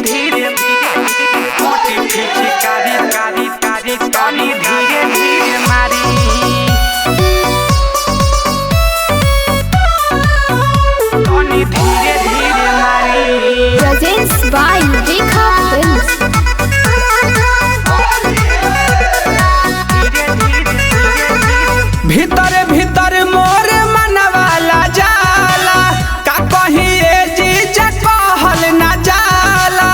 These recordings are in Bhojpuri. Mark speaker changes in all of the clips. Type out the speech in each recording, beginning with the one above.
Speaker 1: धीरे मोटी पिचकारी कारी कारी तनी धीरे धीरे मारी तनी धीरे धीरे मारी
Speaker 2: Presents by Rekha Films.
Speaker 1: भीतर भीतर मोर मनवाला जाला का कहीं ए जीजा कहल ना जाला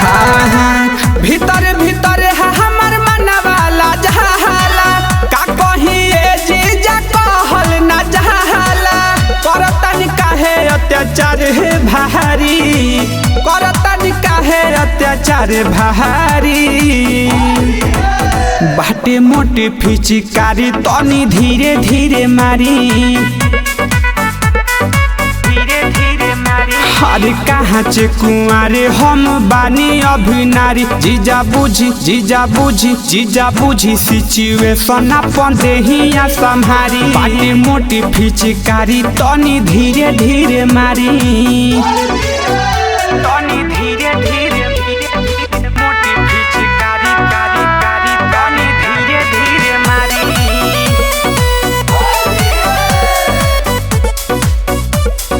Speaker 1: हाँ हाँ भीतर भीतर है हमर मनवाला जाला का कहीं ए जीजा कहल ना जाला करतन काहे अत्याचार है भारी करतन काहे अत्याचार भारी बाटे मोटे पिचकारी तनी धीरे धीरे मारी धीरे धीरे मारी हर कहाँ चे कुंवारे हम बानी अभी नारी जीजा बुझी सिचुएशन अपन देहिया संभारी बाटे मोटे पिचकारी तनी धीरे धीरे मारी तनी धीरे धीरे मोटी पिचकारी कारी कारी तनी धीरे धीरे मारी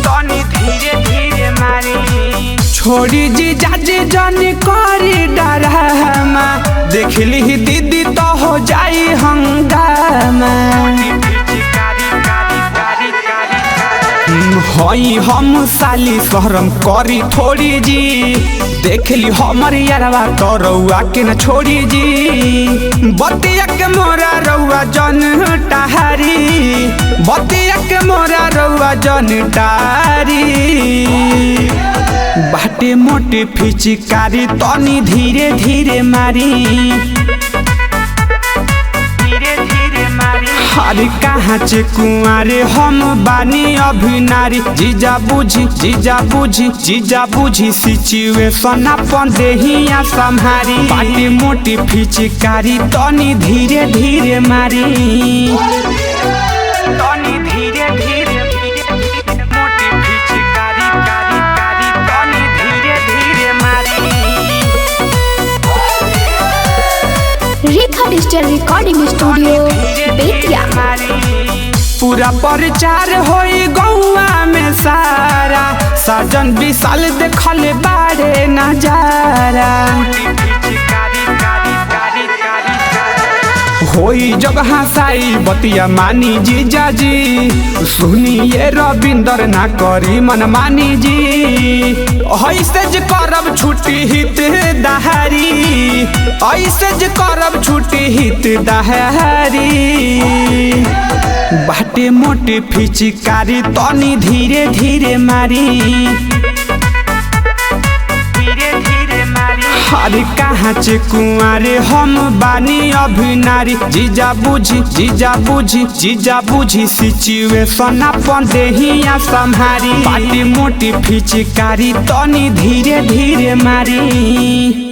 Speaker 1: तनी धीरे धीरे मारी छोड़ी जीजा जी जानी करी डरामा देखली ही दीदी तो हो जाई हंगामा हई हम साली शहरम करी थोड़ी जी देखली हमर यारवा तो रउआ के न छोड़ी जी बतिया के मोरा रउआ जन टारी बतिया के मोरा रउआ जन टारी बाटे मोटे पिचकारी तनी धीरे धीरे मारी हर कहाँ चे कुंवारे हम बानी अभी नारी जीजा बुझी सिचुएशन अपन देहिया संभारी बाटे मोटी पिचकारी तनी धीरे धीरे मारी तनी धीरे धीरे मोटी पिचकारी कारी कारी तनी धीरे धीरे मारी
Speaker 2: Rekha Digital Recording Studio, Betia.
Speaker 1: पूरा प्रचार होई गौवा में सारा साजन विशाल देखल बारे नजारा होई जब हंसाई बतिया मानी जीजा जी सुनिए रविंदर ना करी मन मानी जी ऐसे ज करब छुट्टी हित दहारी ऐसे ज करब छुट्टी हित दहारी बाटे मोटे पिचकारी तनी धीरे धीरे मारी हर कहाँ चे कुंवारे हम बानी अभी नारी जीजा बुझी सिचुएशन अपन देहिया संभारी बाटे मोटी पिचकारी तनी धीरे धीरे मारी।